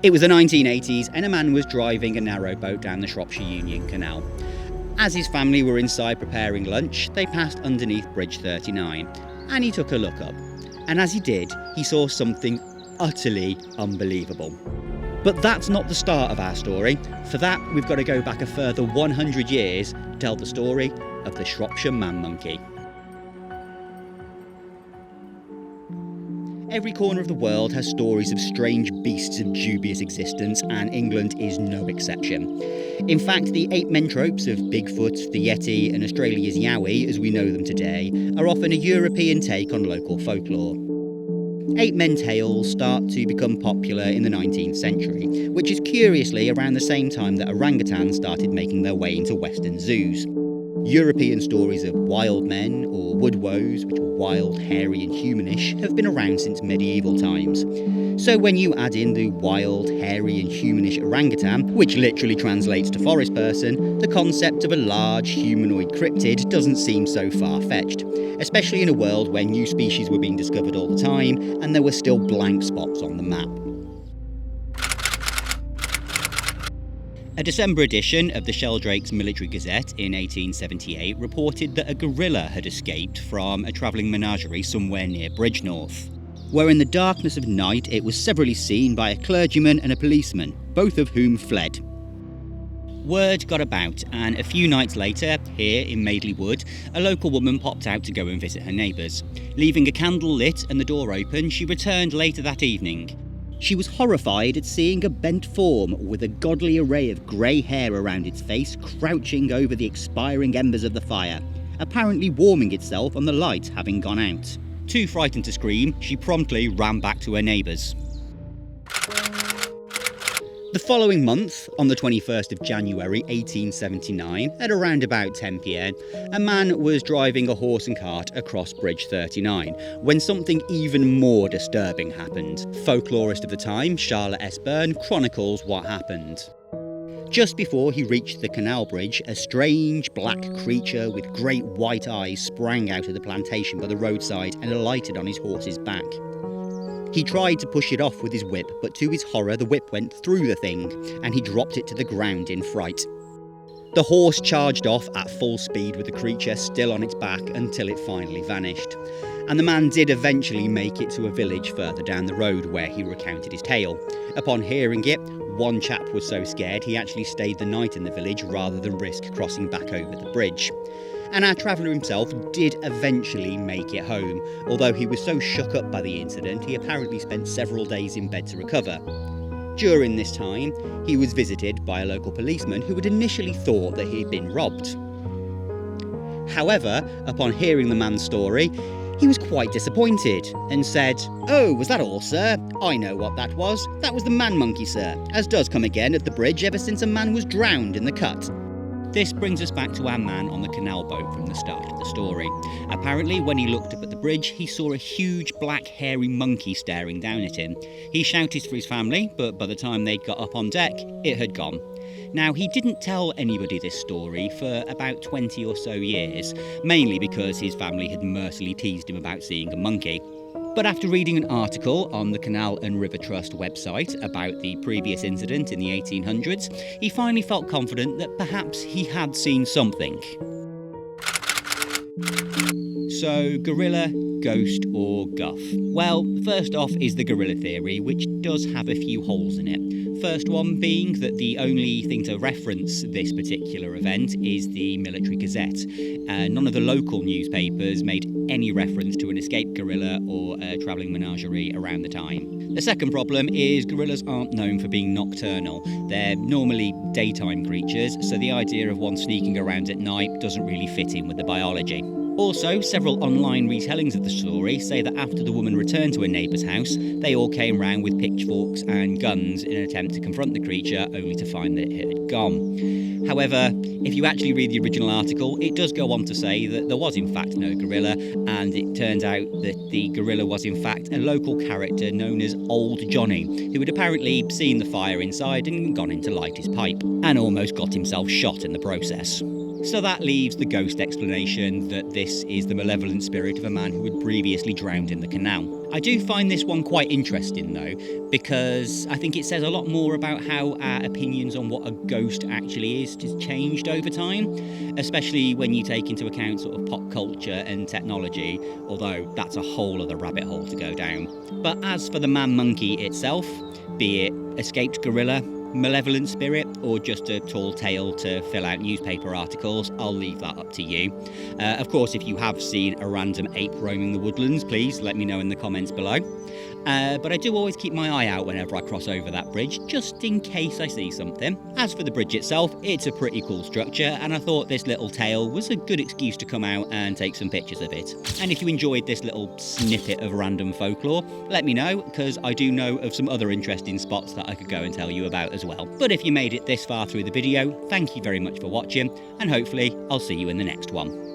It was the 1980s and a man was driving a narrowboat down the Shropshire Union Canal. As his family were inside preparing lunch, they passed underneath Bridge 39 and he took a look up. And as he did, he saw something utterly unbelievable. But that's not the start of our story. For that, we've got to go back a further 100 years to tell the story of the Shropshire Man Monkey. Every corner of the world has stories of strange beasts of dubious existence, and England is no exception. In fact, the ape-men tropes of Bigfoot, the Yeti and Australia's Yowie, as we know them today, are often a European take on local folklore. Ape-men tales start to become popular in the 19th century, which is curiously around the same time that orangutans started making their way into Western zoos. European stories of wild men, or woodwoes, which were wild, hairy and humanish, have been around since medieval times. So when you add in the wild, hairy and humanish orangutan, which literally translates to forest person, the concept of a large humanoid cryptid doesn't seem so far-fetched, especially in a world where new species were being discovered all the time and there were still blank spots on the map. A December edition of the Sheldrake's Military Gazette in 1878 reported that a gorilla had escaped from a travelling menagerie somewhere near Bridgnorth, where in the darkness of night it was severally seen by a clergyman and a policeman, both of whom fled. Word got about, and a few nights later, here in Madeley Wood, a local woman popped out to go and visit her neighbours. Leaving a candle lit and the door open, she returned later that evening. She was horrified at seeing a bent form with a godly array of grey hair around its face crouching over the expiring embers of the fire, apparently warming itself on the light having gone out. Too frightened to scream, she promptly ran back to her neighbours. The following month, on the 21st of January 1879, at around about 10 p.m, a man was driving a horse and cart across Bridge 39, when something even more disturbing happened. Folklorist of the time, Charlotte S. Byrne, chronicles what happened. Just before he reached the canal bridge, a strange black creature with great white eyes sprang out of the plantation by the roadside and alighted on his horse's back. He tried to push it off with his whip, but to his horror the whip went through the thing, and he dropped it to the ground in fright. The horse charged off at full speed with the creature still on its back until it finally vanished. And the man did eventually make it to a village further down the road where he recounted his tale. Upon hearing it, one chap was so scared he actually stayed the night in the village rather than risk crossing back over the bridge. And our traveller himself did eventually make it home, although he was so shook up by the incident he apparently spent several days in bed to recover. During this time, he was visited by a local policeman who had initially thought that he had been robbed. However, upon hearing the man's story, he was quite disappointed and said, "Oh, was that all, sir? I know what that was. That was the man monkey, sir, as does come again at the bridge ever since a man was drowned in the cut." This brings us back to our man on the canal boat from the start of the story. Apparently, when he looked up at the bridge, he saw a huge black hairy monkey staring down at him. He shouted for his family, but by the time they'd got up on deck, it had gone. Now, he didn't tell anybody this story for about 20 or so years, mainly because his family had mercilessly teased him about seeing a monkey. But after reading an article on the Canal and River Trust website about the previous incident in the 1800s, he finally felt confident that perhaps he had seen something. So, gorilla, ghost or guff? Well, first off is the gorilla theory, which does have a few holes in it. First one being that the only thing to reference this particular event is the Military Gazette. None of the local newspapers made any reference to an escaped gorilla or a travelling menagerie around the time. The second problem is gorillas aren't known for being nocturnal. They're normally daytime creatures, so the idea of one sneaking around at night doesn't really fit in with the biology. Also, several online retellings of the story say that after the woman returned to her neighbour's house, they all came round with pitchforks and guns in an attempt to confront the creature, only to find that it had gone. However, if you actually read the original article, it does go on to say that there was in fact no gorilla, and it turned out that the gorilla was in fact a local character known as Old Johnny, who had apparently seen the fire inside and gone in to light his pipe, and almost got himself shot in the process. So that leaves the ghost explanation that this is the malevolent spirit of a man who had previously drowned in the canal. I do find this one quite interesting though, because I think it says a lot more about how our opinions on what a ghost actually is has changed over time, especially when you take into account sort of pop culture and technology, although that's a whole other rabbit hole to go down. But as for the man monkey itself, be it escaped gorilla, malevolent spirit, or just a tall tale to fill out newspaper articles, I'll leave that up to you. Of course, if you have seen a random ape roaming the woodlands, please let me know in the comments below. But I do always keep my eye out whenever I cross over that bridge, just in case I see something. As for the bridge itself, it's a pretty cool structure, and I thought this little tale was a good excuse to come out and take some pictures of it. And if you enjoyed this little snippet of random folklore, let me know, because I do know of some other interesting spots that I could go and tell you about as well. But if you made it this far through the video, thank you very much for watching, and hopefully I'll see you in the next one.